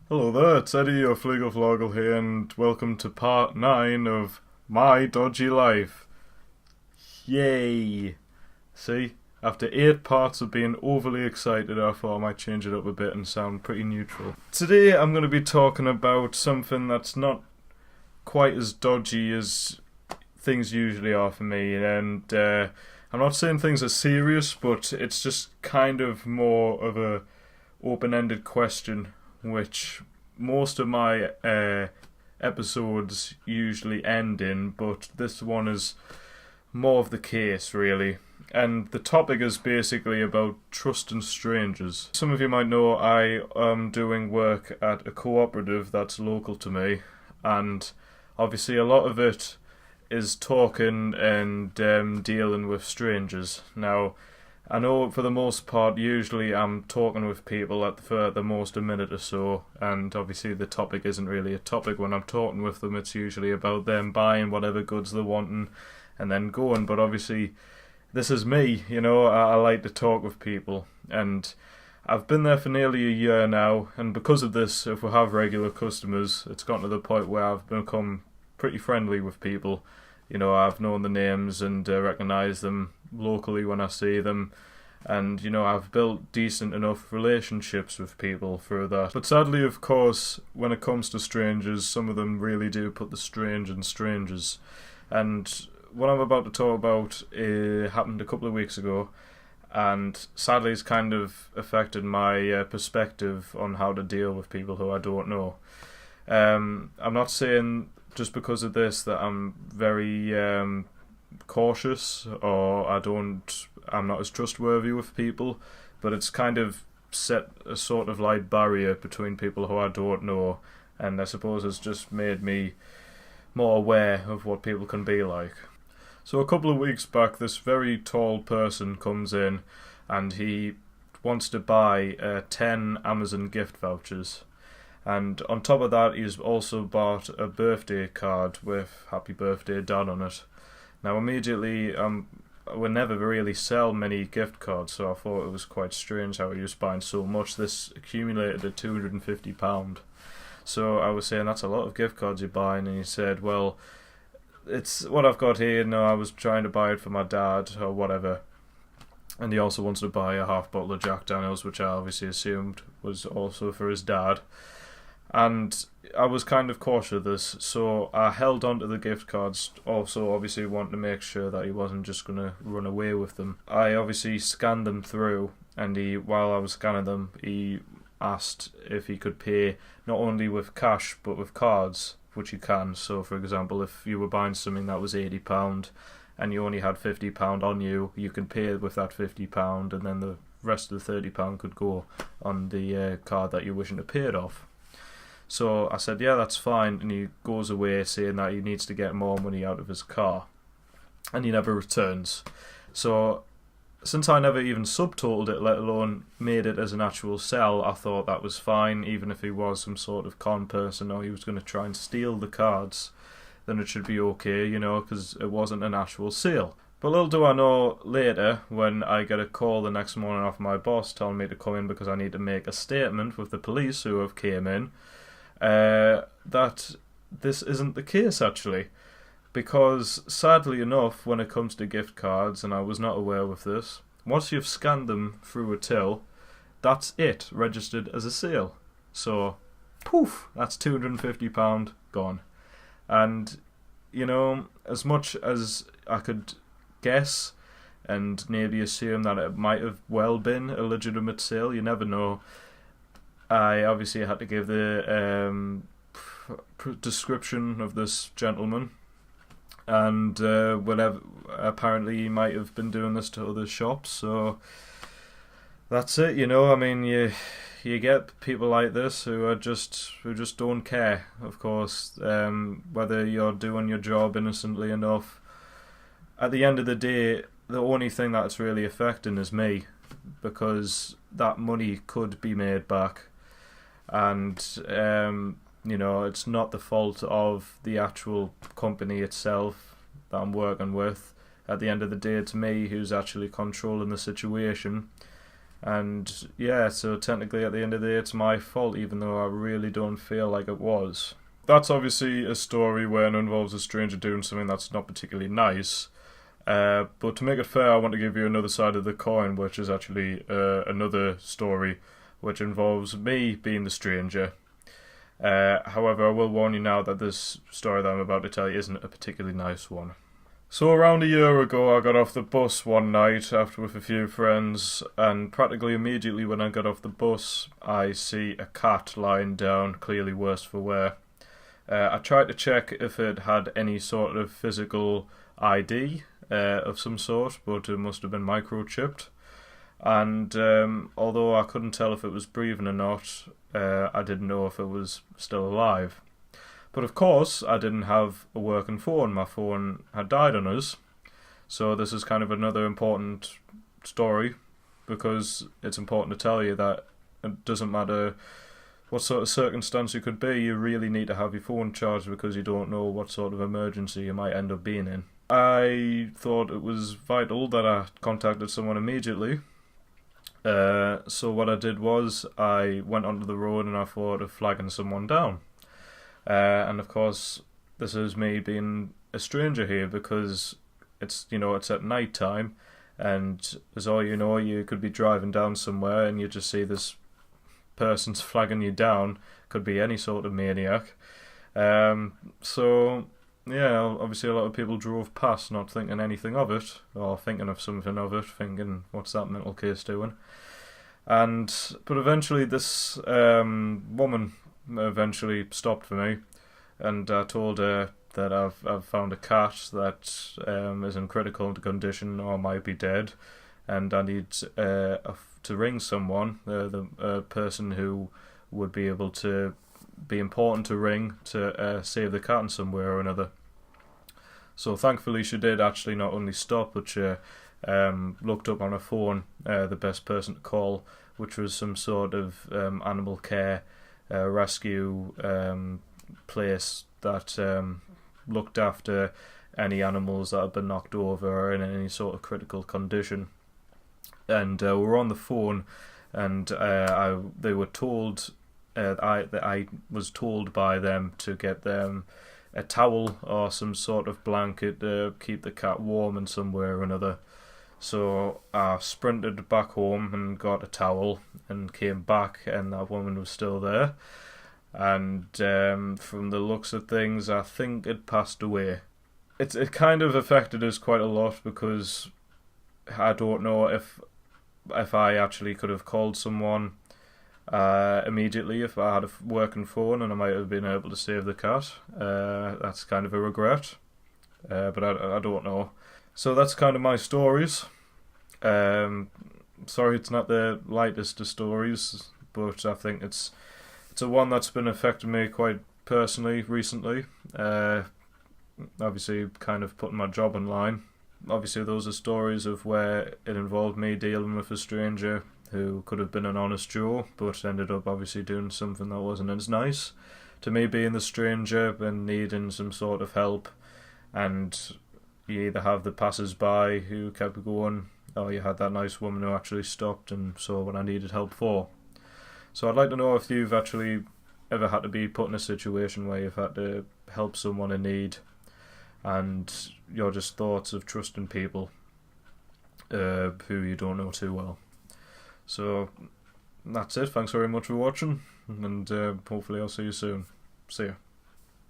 Hello there, it's Eddie of Flugel here, and welcome to part 9 of My Dodgy Life. Yay! See, after 8 parts of being overly excited, I thought I might change it up a bit and sound pretty neutral. Today I'm going to be talking about something that's not quite as dodgy as things usually are for me, and I'm not saying things are serious, but it's just kind of more of a open-ended question which most of my episodes usually end in, but this one is more of the case, really. And the topic is basically about trusting strangers. Some of you might know I am doing work at a cooperative that's local to me, and obviously a lot of it is talking and dealing with strangers. Now, I know for the most part, usually I'm talking with people for the most a minute or so, and obviously the topic isn't really a topic when I'm talking with them. It's usually about them buying whatever goods they're wanting and then going. But obviously, this is me, I like to talk with people, and I've been there for nearly a year now, and because of this, if we have regular customers, it's gotten to the point where I've become pretty friendly with people. I've known the names and recognise them locally when I see them, and I've built decent enough relationships with people through that. But sadly, of course, when it comes to strangers, some of them really do put the strange in strangers. And what I'm about to talk about happened a couple of weeks ago, and sadly it's kind of affected my perspective on how to deal with people who I don't know. I'm not saying just because of this that I'm very cautious or I'm not as trustworthy with people, but it's kind of set a sort of light barrier between people who I don't know, and I suppose it's just made me more aware of what people can be like. So a couple of weeks back, this very tall person comes in and he wants to buy 10 Amazon gift vouchers. And on top of that, he's also bought a birthday card with "Happy Birthday Dad" on it. Now immediately, we never really sell many gift cards, so I thought it was quite strange how he was buying so much. This accumulated at £250. So I was saying, that's a lot of gift cards you're buying, and he said, well, it's what I've got here. No, I was trying to buy it for my dad or whatever. And he also wanted to buy a half bottle of Jack Daniels, which I obviously assumed was also for his dad. And I was kind of cautious of this, so I held on to the gift cards, also obviously wanting to make sure that he wasn't just going to run away with them. I obviously scanned them through, and while I was scanning them, he asked if he could pay not only with cash but with cards, which you can. So for example, if you were buying something that was £80 and you only had £50 on you, you can pay with that £50, and then the rest of the £30 could go on the card that you're wishing to pay it off. So I said, yeah, that's fine, and he goes away saying that he needs to get more money out of his car, and he never returns. So since I never even subtotaled it, let alone made it as an actual sell, I thought that was fine. Even if he was some sort of con person or he was going to try and steal the cards, then it should be okay, because it wasn't an actual sale. But little do I know, later, when I get a call the next morning off my boss telling me to come in because I need to make a statement with the police who have came in, that this isn't the case actually, because sadly enough, when it comes to gift cards, and I was not aware of this, once you've scanned them through a till, that's it, registered as a sale. So poof, that's £250 gone. And as much as I could guess and maybe assume that it might have well been a legitimate sale, you never know. I obviously had to give the description of this gentleman, and whatever. Apparently, he might have been doing this to other shops. So that's it. I mean, you get people like this who just don't care. Of course, whether you're doing your job innocently enough. At the end of the day, the only thing that's really affecting is me, because that money could be made back. And it's not the fault of the actual company itself that I'm working with. At the end of the day, it's me who's actually controlling the situation, And yeah, so technically at the end of the day it's my fault, even though I really don't feel like it was. That's obviously a story where it involves a stranger doing something that's not particularly nice. But to make it fair, I want to give you another side of the coin, which is actually another story which involves me being the stranger. However, I will warn you now that this story that I'm about to tell you isn't a particularly nice one. So around a year ago, I got off the bus one night after with a few friends, and practically immediately when I got off the bus, I see a cat lying down, clearly worse for wear. I tried to check if it had any sort of physical ID of some sort, but it must have been microchipped. And although I couldn't tell if it was breathing or not, I didn't know if it was still alive. But of course, I didn't have a working phone. My phone had died on us. So this is kind of another important story, because it's important to tell you that it doesn't matter what sort of circumstance you could be, you really need to have your phone charged, because you don't know what sort of emergency you might end up being in. I thought it was vital that I contacted someone immediately. So what I did was I went onto the road and I thought of flagging someone down. And of course, this is me being a stranger here, because it's at night time, and as all you know, you could be driving down somewhere and you just see this person's flagging you down. Could be any sort of maniac. So yeah, obviously a lot of people drove past not thinking anything of it, or thinking of something of it, thinking, what's that mental case doing? But eventually this woman eventually stopped for me, and I told her that I've found a cat that is in critical condition or might be dead, and I need to ring someone, the person who would be able to be important to ring to save the cat in some way or another. So thankfully she did actually not only stop, but she looked up on her phone the best person to call, which was some sort of animal care rescue place that looked after any animals that had been knocked over or in any sort of critical condition. And we were on the phone, and they were told, I was told by them to get them a towel or some sort of blanket to keep the cat warm in some way or another. So I sprinted back home and got a towel and came back, and that woman was still there. And from the looks of things, I think it passed away. It kind of affected us quite a lot, because I don't know if I actually could have called someone immediately if I had a working phone, and I might have been able to save the cat. That's kind of a regret, but I don't know. So that's kind of my stories. Sorry it's not the lightest of stories, but I think it's a one that's been affecting me quite personally recently. Obviously kind of putting my job on line. Obviously those are stories of where it involved me dealing with a stranger who could have been an honest Joe, but ended up obviously doing something that wasn't as nice. To me, being the stranger and needing some sort of help, and you either have the passers-by who kept going, or you had that nice woman who actually stopped and saw what I needed help for. So I'd like to know if you've actually ever had to be put in a situation where you've had to help someone in need, and your just thoughts of trusting people who you don't know too well. So that's it. Thanks very much for watching, and hopefully I'll see you soon. See ya.